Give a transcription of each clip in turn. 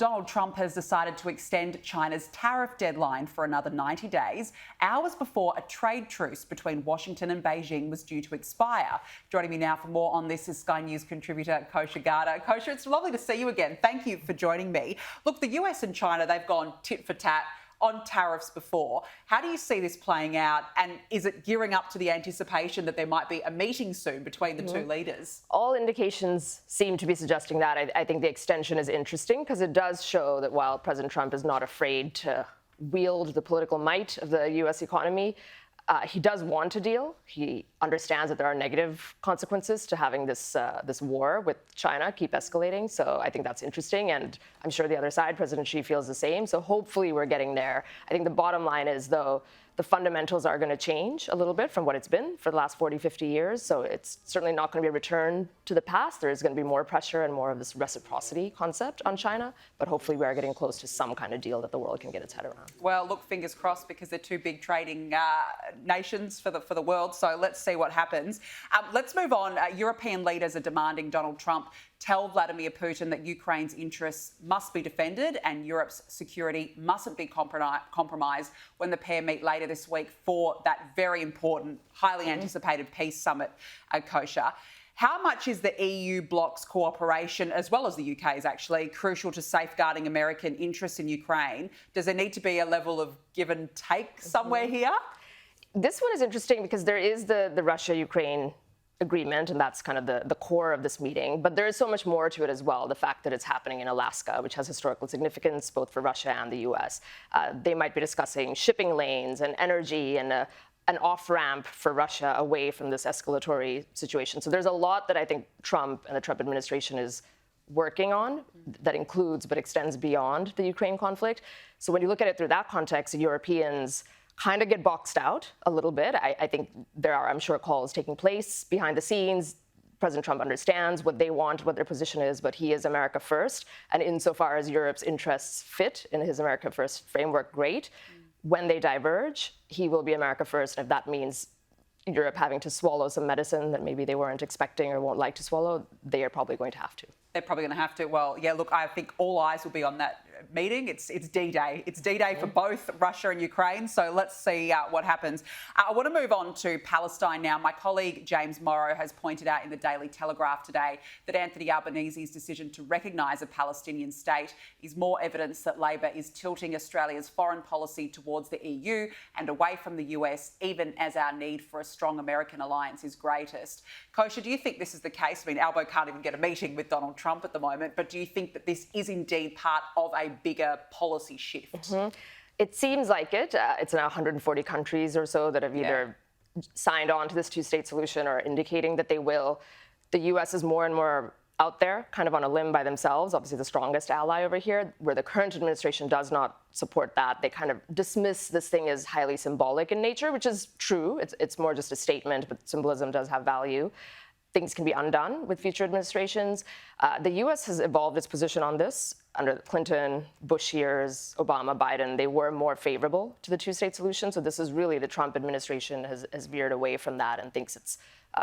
Donald Trump has decided to extend China's tariff deadline for another 90 days, hours before a trade truce between Washington and Beijing was due to expire. Joining me now for more on this is Sky News contributor Kosha Gada. Kosha, it's lovely to see you again. Thank you for joining me. Look, the US and China, they've gone tit for tat on tariffs before. How do you see this playing out, and is it gearing up to the anticipation that there might be a meeting soon between the two leaders? All indications seem to be suggesting that. I think the extension is interesting because it does show that while President Trump is not afraid to wield the political might of the US economy, he does want a deal. He understands that there are negative consequences to having this war with China keep escalating. So I think that's interesting. And I'm sure the other side, President Xi, feels the same. So hopefully we're getting there. I think the bottom line is, though, the fundamentals are going to change a little bit from what it's been for the last 40, 50 years. So it's certainly not going to be a return to the past. There is going to be more pressure and more of this reciprocity concept on China. But hopefully we are getting close to some kind of deal that the world can get its head around. Well, look, fingers crossed, because they're two big trading nations for the world. So let's see what happens. Let's move on. European leaders are demanding Donald Trump tell Vladimir Putin that Ukraine's interests must be defended and Europe's security mustn't be compromised when the pair meet later this week for that very important, highly anticipated peace summit, Kosha. How much is the EU bloc's cooperation, as well as the UK's actually, crucial to safeguarding American interests in Ukraine? Does there need to be a level of give and take somewhere here? This one is interesting because there is the Russia-Ukraine agreement, and that's kind of the core of this meeting. But there is so much more to it as well. The fact that it's happening in Alaska, which has historical significance both for Russia and the US. They might be discussing shipping lanes and energy and an off-ramp for Russia away from this escalatory situation. So there's a lot that I think Trump and the Trump administration is working on that includes but extends beyond the Ukraine conflict. So when you look at it through that context, the Europeans kind of get boxed out a little bit. I think there are, I'm sure, calls taking place behind the scenes. President Trump understands what they want, what their position is, but he is America first. And insofar as Europe's interests fit in his America first framework, great. When they diverge, he will be America first. And if that means Europe having to swallow some medicine that maybe they weren't expecting or won't like to swallow, they are probably going to have to. They're probably going to have to. Well, yeah, look, I think all eyes will be on that meeting. It's D-Day. It's D-Day for both Russia and Ukraine. So let's see what happens. I want to move on to Palestine now. My colleague James Morrow has pointed out in the Daily Telegraph today that Anthony Albanese's decision to recognise a Palestinian state is more evidence that Labor is tilting Australia's foreign policy towards the EU and away from the US, even as our need for a strong American alliance is greatest. Kosha, do you think this is the case? I mean, Albo can't even get a meeting with Donald Trump at the moment, but do you think that this is indeed part of a bigger policy shift? It seems like it. It's now 140 countries or so that have either signed on to this two-state solution or indicating that they will. The US is more and more out there, kind of on a limb by themselves, obviously the strongest ally over here, where the current administration does not support that. They kind of dismiss this thing as highly symbolic in nature, which is true. It's more just a statement, but symbolism does have value. Things can be undone with future administrations. The US has evolved its position on this. Under Clinton, Bush years, Obama, Biden, they were more favorable to the two-state solution. So this is really the Trump administration has veered away from that and thinks it's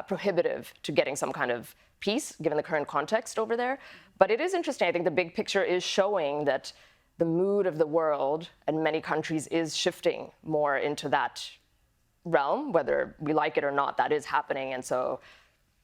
prohibitive to getting some kind of peace, given the current context over there. But it is interesting. I think the big picture is showing that the mood of the world and many countries is shifting more into that realm, whether we like it or not. That is happening. And so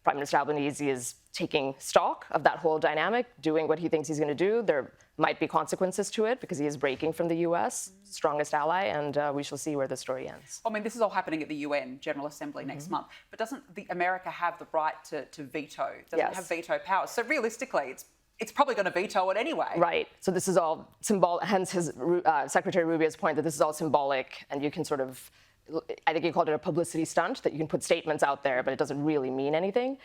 Prime Minister Albanese is taking stock of that whole dynamic, doing what he thinks he's going to do. There might be consequences to it because he is breaking from the US, strongest ally, and we shall see where the story ends. I mean, this is all happening at the UN General Assembly next month, but doesn't America have the right to veto? Doesn't it have veto powers? So realistically, it's probably going to veto it anyway. Right. So this is all symbolic, hence his Secretary Rubio's point that this is all symbolic, and you can sort of, I think he called it a publicity stunt, that you can put statements out there, but it doesn't really mean anything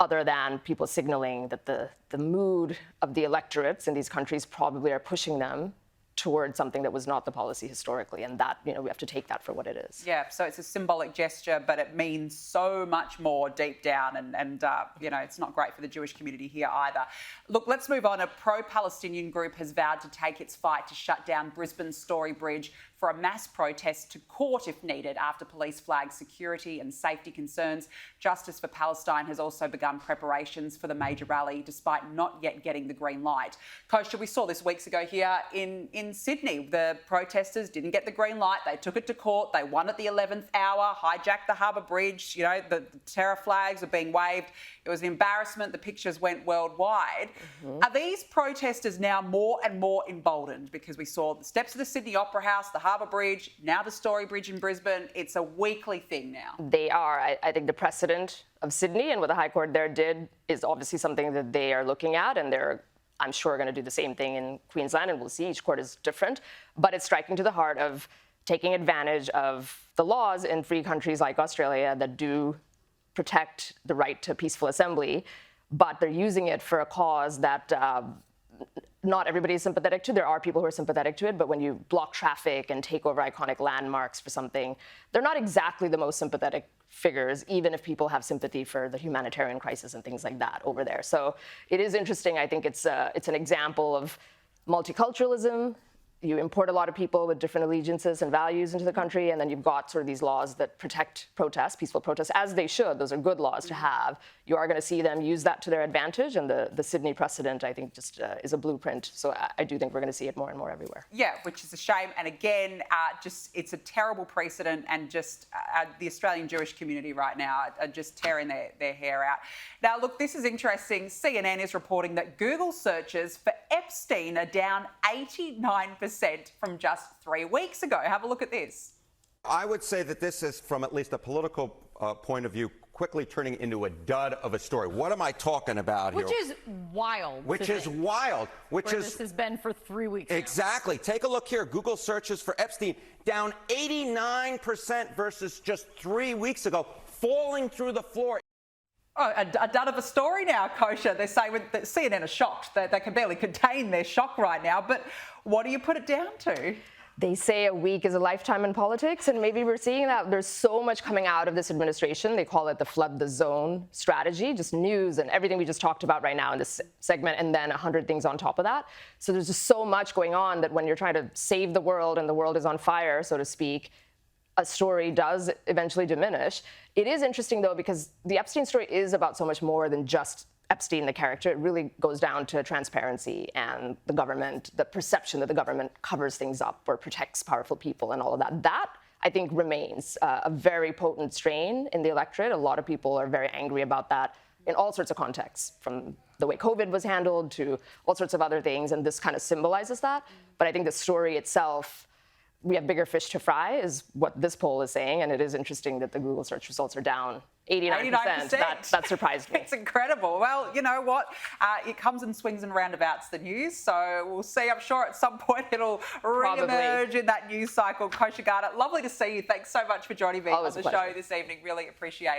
other than people signaling that the mood of the electorates in these countries probably are pushing them towards something that was not the policy historically, and that, we have to take that for what it is. Yeah, so it's a symbolic gesture, but it means so much more deep down, and it's not great for the Jewish community here either. Look, let's move on. A pro-Palestinian group has vowed to take its fight to shut down Brisbane's Story Bridge for a mass protest to court if needed after police flagged security and safety concerns. Justice for Palestine has also begun preparations for the major rally, despite not yet getting the green light. Kosha, we saw this weeks ago here in Sydney. The protesters didn't get the green light. They took it to court. They won at the 11th hour, hijacked the Harbour Bridge. The terror flags were being waved. It was an embarrassment. The pictures went worldwide. Mm-hmm. Are these protesters now more and more emboldened? Because we saw the steps of the Sydney Opera House, the Harbour Bridge, now the Story Bridge in Brisbane. It's a weekly thing now. They are. I think the precedent of Sydney and what the High Court there did is obviously something that they are looking at, and they're, I'm sure, going to do the same thing in Queensland, and we'll see. Each court is different. But it's striking to the heart of taking advantage of the laws in free countries like Australia that do protect the right to peaceful assembly, but they're using it for a cause that not everybody is sympathetic to. There are people who are sympathetic to it, but when you block traffic and take over iconic landmarks for something, they're not exactly the most sympathetic figures, even if people have sympathy for the humanitarian crisis and things like that over there. So it is interesting. I think it's an example of multiculturalism. You import a lot of people with different allegiances and values into the country, and then you've got sort of these laws that protect protests, peaceful protests, as they should. Those are good laws to have. You are going to see them use that to their advantage, and the Sydney precedent, I think, just is a blueprint. So I do think we're going to see it more and more everywhere. Yeah, which is a shame. And again, it's a terrible precedent, and the Australian Jewish community right now are just tearing their hair out. Now, look, this is interesting. CNN is reporting that Google searches for Epstein are down 89% from just 3 weeks ago. Have a look at this. I would say that this is, from at least a political point of view, quickly turning into a dud of a story. What am I talking about here? Which is wild. This has been for 3 weeks. Exactly. Now. Take a look here. Google searches for Epstein down 89% versus just 3 weeks ago, falling through the floor. Oh, a dud of a story now, Kosha. They're saying that CNN are shocked. They can barely contain their shock right now. But what do you put it down to? They say a week is a lifetime in politics, and maybe we're seeing that. There's so much coming out of this administration. They call it the flood the zone strategy, just news and everything we just talked about right now in this segment, and then 100 things on top of that. So there's just so much going on that when you're trying to save the world and the world is on fire, so to speak, a story does eventually diminish. It is interesting, though, because the Epstein story is about so much more than just Epstein, the character. It really goes down to transparency and the government, the perception that the government covers things up or protects powerful people and all of that. That, I think, remains a very potent strain in the electorate. A lot of people are very angry about that in all sorts of contexts, from the way COVID was handled to all sorts of other things, and this kind of symbolizes that. But I think the story itself, we have bigger fish to fry, is what this poll is saying, and it is interesting that the Google search results are down 89%. That surprised me. It's incredible. Well, you know what? It comes in swings and roundabouts, the news, so we'll see. I'm sure at some point it'll re-emerge in that news cycle. Kosha Gada, lovely to see you. Thanks so much for joining me on the show this evening. Really appreciate it.